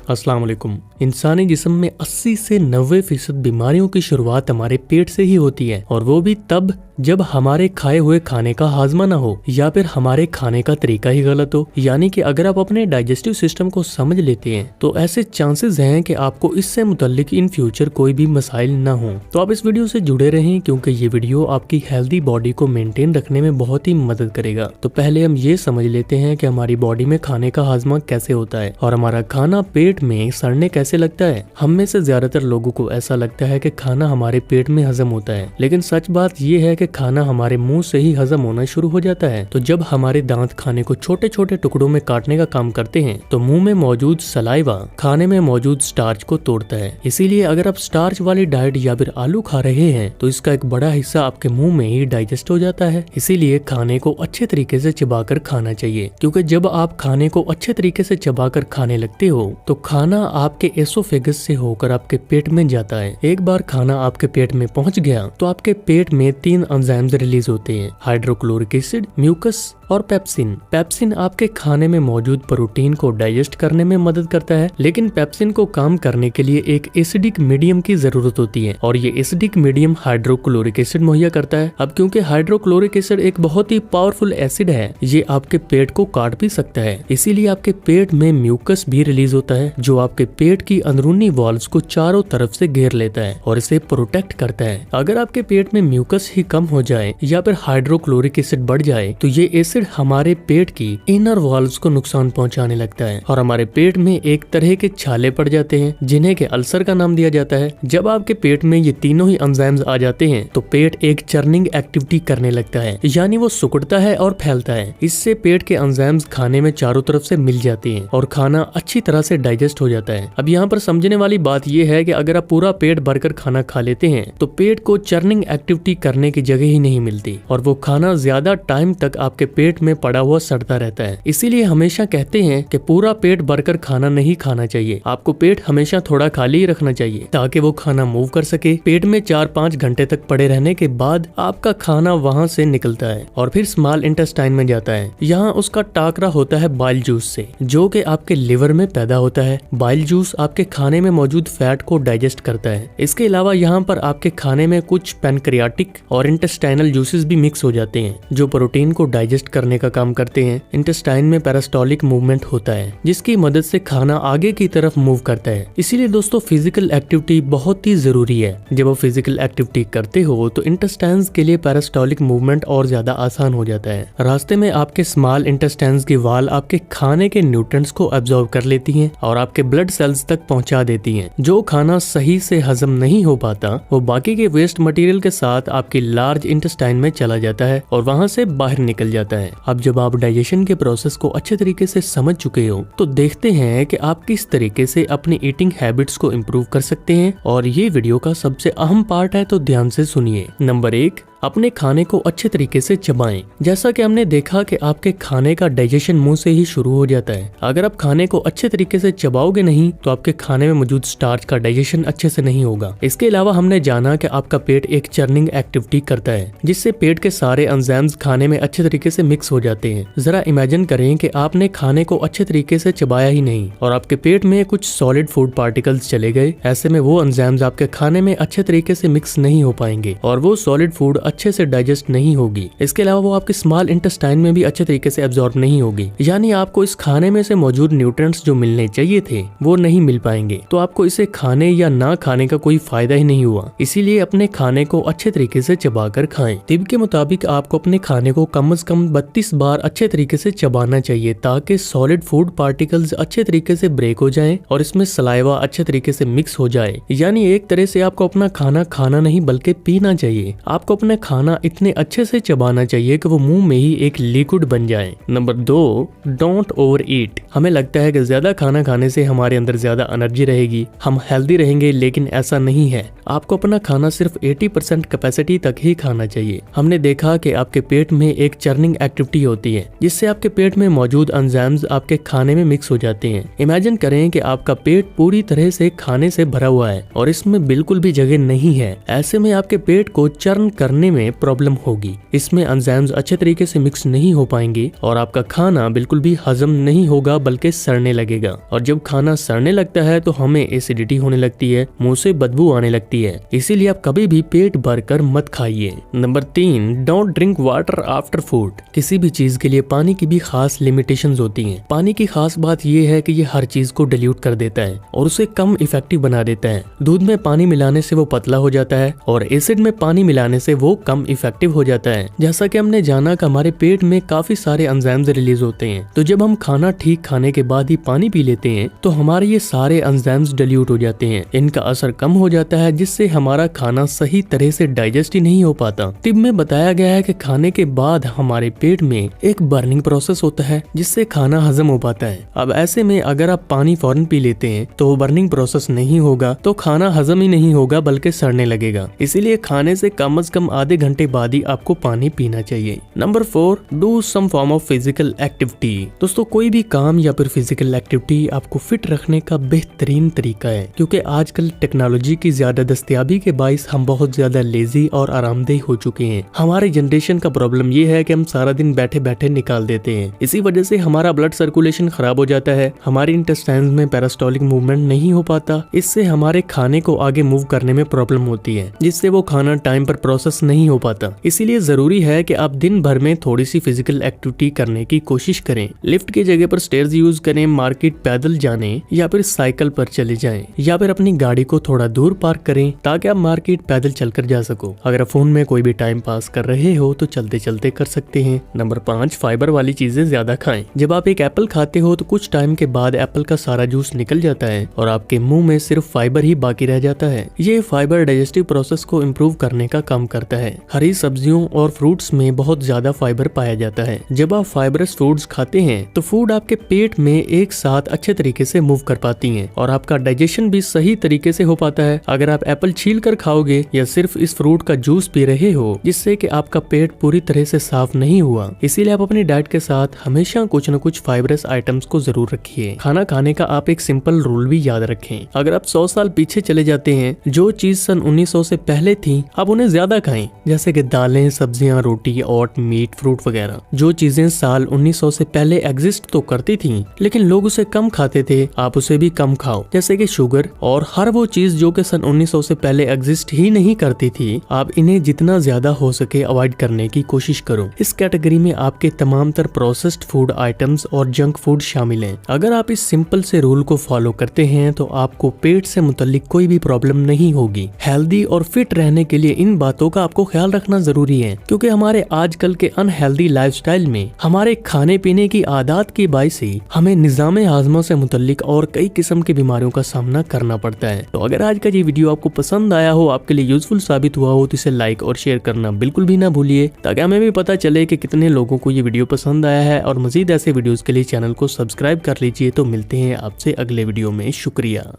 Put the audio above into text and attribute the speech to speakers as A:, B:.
A: अस्सलाम वालेकुम। इंसानी जिस्म में 80 से 90% बीमारियों की शुरुआत हमारे पेट से ही होती है, और वो भी तब जब हमारे खाए हुए खाने का हाजमा ना हो या फिर हमारे खाने का तरीका ही गलत हो। यानी कि अगर आप अपने डाइजेस्टिव सिस्टम को समझ लेते हैं तो ऐसे चांसेस हैं कि आपको इससे मुतल्लिक इन फ्यूचर कोई भी मसाइल ना हो। तो आप इस वीडियो से जुड़े रहें क्योंकि ये वीडियो आपकी हेल्दी बॉडी को मेंटेन रखने में बहुत ही मदद करेगा। तो पहले हम ये समझ लेते हैं कि हमारी बॉडी में खाने का हाजमा कैसे होता है और हमारा खाना पेट में सड़ने कैसे लगता है। हम में से ज्यादातर लोगों को ऐसा लगता है कि खाना हमारे पेट में हजम होता है, लेकिन सच बात ये है कि खाना हमारे मुंह से ही हजम होना शुरू हो जाता है। तो जब हमारे दांत खाने को छोटे छोटे टुकड़ों में काटने का काम करते हैं तो मुंह में मौजूद सलाइवा खाने में मौजूद स्टार्च को तोड़ता है। इसीलिए अगर आप स्टार्च वाली डाइट या फिर आलू खा रहे हैं तो इसका एक बड़ा हिस्सा आपके मुंह में ही डाइजेस्ट हो जाता है। इसीलिए खाने को अच्छे तरीके से चबाकर खाना चाहिए, क्योंकि जब आप खाने को अच्छे तरीके से चबाकर खाने लगते हो तो खाना आपके एसोफेगस से होकर आपके पेट में जाता है। एक बार खाना आपके पेट में पहुंच गया तो आपके पेट में 3 एंजाइम्स रिलीज होते हैं: हाइड्रोक्लोरिक एसिड, म्यूकस और पेप्सिन। पेप्सिन आपके खाने में मौजूद प्रोटीन को डाइजेस्ट करने में मदद करता है, लेकिन पेप्सिन को काम करने के लिए एक एसिडिक मीडियम की जरूरत होती है, और ये एसिडिक मीडियम हाइड्रोक्लोरिक एसिड मुहैया करता है। अब क्योंकि हाइड्रोक्लोरिक एसिड एक बहुत ही पावरफुल एसिड है, ये आपके पेट को काट भी सकता है। इसीलिए आपके पेट में म्यूकस भी रिलीज होता है जो आपके पेट की अंदरूनी वॉल्व्स को चारों तरफ से घेर लेता है और इसे प्रोटेक्ट करता है। अगर आपके पेट में म्यूकस ही कम हो जाए या फिर हाइड्रोक्लोरिक एसिड बढ़ जाए तो ये एसिड हमारे पेट की इनर वॉल्व्स को नुकसान पहुंचाने लगता है और हमारे पेट में एक तरह के छाले पड़ जाते हैं जिन्हें के अल्सर का नाम दिया जाता है। जब आपके पेट में ये तीनों ही एंजाइम्स आ जाते हैं तो पेट एक चर्निंग एक्टिविटी करने लगता है, यानी वो सिकुड़ता है और फैलता है। इससे पेट के एंजाइम्स खाने में चारों तरफ से मिल जाते हैं और खाना अच्छी तरह से डाइजेस्ट हो जाता है। अब यहाँ पर समझने वाली बात यह है कि अगर आप पूरा पेट भरकर खाना खा लेते हैं तो पेट को चर्निंग एक्टिविटी करने की जगह ही नहीं मिलती और वो खाना ज्यादा टाइम तक आपके पेट में पड़ा हुआ सड़ता रहता है। इसीलिए हमेशा कहते हैं कि पूरा पेट भरकर खाना नहीं खाना चाहिए, आपको पेट हमेशा थोड़ा खाली ही रखना चाहिए ताकि वो खाना मूव कर सके। पेट में 4-5 घंटे तक पड़े रहने के बाद आपका खाना वहाँ से निकलता है और फिर स्मॉल इंटेस्टाइन में जाता है। यहाँ उसका टाकरा होता है बाइल जूस से, जो कि आपके लिवर में पैदा होता है। बाइल जूस आपके खाने में मौजूद फैट को डाइजेस्ट करता है। इसके अलावा यहाँ पर आपके खाने में कुछ पैनक्रियाटिक और इंटेस्टाइनल जूसेस भी मिक्स हो जाते हैं जो प्रोटीन को डाइजेस्ट करने का काम करते हैं। इंटेस्टाइन में पेरिस्टोलिक मूवमेंट होता है जिसकी मदद से खाना आगे की तरफ मूव करता है। इसीलिए दोस्तों फिजिकल एक्टिविटी बहुत ही जरूरी है। जब आप फिजिकल एक्टिविटी करते हो तो इंटेस्टाइन्स के लिए पेरिस्टोलिक मूवमेंट और ज्यादा आसान हो जाता है। रास्ते में आपके स्मॉल इंटेस्टाइन्स की वाल आपके खाने के न्यूट्रिएंट्स को एब्जॉर्ब कर लेती हैं और आपके ब्लड सेल्स तक पहुंचा देती हैं। जो खाना सही से हजम नहीं हो पाता वो बाकी के वेस्ट मटेरियल के साथ आपकी लार्ज इंटेस्टाइन में चला जाता है और वहां से बाहर निकल जाता है। अब जब आप डाइजेशन के प्रोसेस को अच्छे तरीके से समझ चुके हो तो देखते हैं कि आप किस तरीके से अपनी ईटिंग हैबिट्स को इम्प्रूव कर सकते हैं, और ये वीडियो का सबसे अहम पार्ट है तो ध्यान से सुनिए। नंबर 1, अपने खाने को अच्छे तरीके से चबाएं। जैसा कि हमने देखा कि आपके खाने का डाइजेशन मुंह से ही शुरू हो जाता है। अगर आप खाने को अच्छे तरीके से चबाओगे नहीं तो आपके खाने में मौजूद स्टार्च का डाइजेशन अच्छे से नहीं होगा। इसके अलावा हमने जाना कि आपका पेट एक चर्निंग एक्टिविटी करता है जिससे पेट के सारे एंजाइम्स खाने में अच्छे तरीके से मिक्स हो जाते हैं। जरा इमेजिन करें कि आपने खाने को अच्छे तरीके से चबाया ही नहीं और आपके पेट में कुछ सॉलिड फूड पार्टिकल्स चले गए। ऐसे में वो एंजाइम्स आपके खाने में अच्छे तरीके से मिक्स नहीं हो पाएंगे और वो सॉलिड फूड अच्छे से डाइजेस्ट नहीं होगी। इसके अलावा वो आपके स्मॉल इंटेस्टाइन में भी अच्छे तरीके से एब्जॉर्ब नहीं होगी, यानी आपको इस खाने में से मौजूद न्यूट्रिएंट्स जो मिलने चाहिए थे वो नहीं मिल पाएंगे। तो आपको इसे खाने या ना खाने का कोई फायदा ही नहीं हुआ। इसीलिए अपने खाने को अच्छे तरीके से चबाकर खाएं। तिब के मुताबिक आपको अपने खाने को कम से कम 32 बार अच्छे तरीके से चबाना चाहिए ताकि सॉलिड फूड पार्टिकल्स अच्छे तरीके से ब्रेक हो जाएं और इसमें सलाइवा अच्छे तरीके से मिक्स हो जाए। यानी एक तरह से आपको अपना खाना खाना नहीं बल्कि पीना चाहिए। आपको अपना खाना इतने अच्छे से चबाना चाहिए कि वो मुंह में ही एक लिक्विड बन जाए। नंबर 2, डोंट ओवर ईट। हमें लगता है कि ज्यादा खाना खाने से हमारे अंदर ज्यादा एनर्जी रहेगी, हम हेल्दी रहेंगे, लेकिन ऐसा नहीं है। आपको अपना खाना सिर्फ 80% कैपेसिटी तक ही खाना चाहिए। हमने देखा कि आपके पेट में एक चर्निंग एक्टिविटी होती है जिससे आपके पेट में मौजूद एंजाइम्स आपके खाने में मिक्स हो जाते हैं। इमेजिन करें कि आपका पेट पूरी तरह से खाने से भरा हुआ है और इसमें बिल्कुल भी जगह नहीं है। ऐसे में आपके पेट को चर्न करने में प्रॉब्लम होगी। इसमें एंजाइम्स अच्छे तरीके से मिक्स नहीं हो पाएंगे और आपका खाना बिल्कुल भी हजम नहीं होगा बल्कि सड़ने लगेगा। और जब खाना सड़ने लगता है तो हमें एसिडिटी होने लगती है, मुंह से बदबू आने लगती है। इसीलिए आप कभी भी पेट भरकर मत खाइए। Number 3, don't drink water after food. किसी भी चीज के लिए पानी की भी खास लिमिटेशंस होती हैं। पानी की खास बात यह है कि ये हर चीज को डिल्यूट कर देता है और उसे कम इफेक्टिव बना देता है। दूध में पानी मिलाने से वो पतला हो जाता है और एसिड में पानी मिलाने से वो कम इफेक्टिव हो जाता है। जैसा कि हमने जाना कि हमारे पेट में काफी सारे एंजाइम्स रिलीज होते हैं, तो जब हम खाना ठीक खाने के बाद ही पानी पी लेते हैं तो हमारे ये सारे एंजाइम्स डिल्यूट हो जाते हैं। इनका असर कम हो जाता है जिससे हमारा खाना सही तरह से डाइजेस्ट ही नहीं हो पाता। टिप में बताया गया है कि खाने के बाद हमारे पेट में एक बर्निंग प्रोसेस होता है जिससे खाना हजम हो पाता है। अब ऐसे में अगर आप पानी फौरन पी लेते हैं तो वो बर्निंग प्रोसेस नहीं होगा तो खाना हजम ही नहीं होगा बल्कि सड़ने लगेगा। इसीलिए खाने से कम आधे घंटे बाद ही आपको पानी पीना चाहिए। Number 4, do some form of physical activity. दोस्तों कोई भी काम या फिर फिजिकल एक्टिविटी आपको फिट रखने का बेहतरीन तरीका है, क्योंकि आजकल टेक्नोलॉजी की ज्यादा दस्तयाबी के बाइस हम बहुत ज्यादा लेजी और आरामदेह हो चुके हैं। हमारे जनरेशन का प्रॉब्लम ये है कि हम सारा दिन बैठे बैठे निकाल देते हैं। इसी वजह से हमारा ब्लड सर्कुलेशन खराब हो जाता है, हमारी इंटेस्टाइन्स में पेरिस्टोलिक मूवमेंट नहीं हो पाता। इससे हमारे खाने को आगे मूव करने में प्रॉब्लम होती है, जिससे वो खाना टाइम पर प्रोसेस नहीं हो पाता। इसीलिए जरूरी है कि आप दिन भर में थोड़ी सी फिजिकल एक्टिविटी करने की कोशिश करें। लिफ्ट की जगह पर स्टेयर्स यूज करें, मार्केट पैदल जाने या फिर साइकिल पर चले जाएं, या फिर अपनी गाड़ी को थोड़ा दूर पार्क करें ताकि आप मार्केट पैदल चलकर जा सको। अगर आप फोन में कोई भी टाइम पास कर रहे हो तो चलते चलते कर सकते हैं। नंबर 5, फाइबर वाली चीजें ज्यादा खाएं। जब आप एक एप्पल खाते हो तो कुछ टाइम के बाद एप्पल का सारा जूस निकल जाता है और आपके मुंह में सिर्फ फाइबर ही बाकी रह जाता है। ये फाइबर डाइजेस्टिव प्रोसेस को इम्प्रूव करने का काम करता है। हरी सब्जियों और फ्रूट्स में बहुत ज्यादा फाइबर पाया जाता है। जब आप फाइबरस फूड्स खाते हैं तो फूड आपके पेट में एक साथ अच्छे तरीके से मूव कर पाती हैं और आपका डाइजेशन भी सही तरीके से हो पाता है। अगर आप एप्पल छील कर खाओगे या सिर्फ इस फ्रूट का जूस पी रहे हो जिससे कि आपका पेट पूरी तरह से साफ नहीं हुआ, इसीलिए आप अपनी डाइट के साथ हमेशा कुछ न कुछ फाइबरस आइटम्स को जरूर रखिए। खाना खाने का आप एक सिंपल रूल भी याद रखें। अगर आप 100 साल पीछे चले जाते हैं, जो चीज सन 1900 से पहले थी आप उन्हें ज्यादा खाएं, जैसे कि दालें, सब्जियां, रोटी, ओट, मीट, फ्रूट वगैरह। जो चीजें साल 1900 से पहले एग्जिस्ट तो करती थी लेकिन लोग उसे कम खाते थे, आप उसे भी कम खाओ, जैसे कि शुगर और हर वो चीज जो कि सन 1900 से पहले एग्जिस्ट ही नहीं करती थी, आप इन्हें जितना ज्यादा हो सके अवॉइड करने की कोशिश करो। इस कैटेगरी में आपके तमाम तर प्रोसेस्ड फूड आइटम्स और जंक फूड शामिल हैं। अगर आप इस सिंपल से रूल को फॉलो करते हैं तो आपको पेट से मुतल्लिक कोई भी प्रॉब्लम नहीं होगी। हेल्दी और फिट रहने के लिए इन बातों का आपको ख्याल रखना जरूरी है, क्योंकि हमारे आजकल के अनहेल्दी लाइफस्टाइल में हमारे खाने पीने की आदत की बाइस से हमें निजामे हाजमा से मुतल्लिक और कई किस्म की बीमारियों का सामना करना पड़ता है। तो अगर आज का ये वीडियो आपको पसंद आया हो, आपके लिए यूजफुल साबित हुआ हो, तो इसे लाइक और शेयर करना बिल्कुल भी ना भूलिए, ताकि हमें भी पता चले कि कितने लोगों को ये वीडियो पसंद आया है। और मजीद ऐसे वीडियोस के लिए चैनल को सब्सक्राइब कर लीजिए। तो मिलते हैं आपसे अगले वीडियो में। शुक्रिया।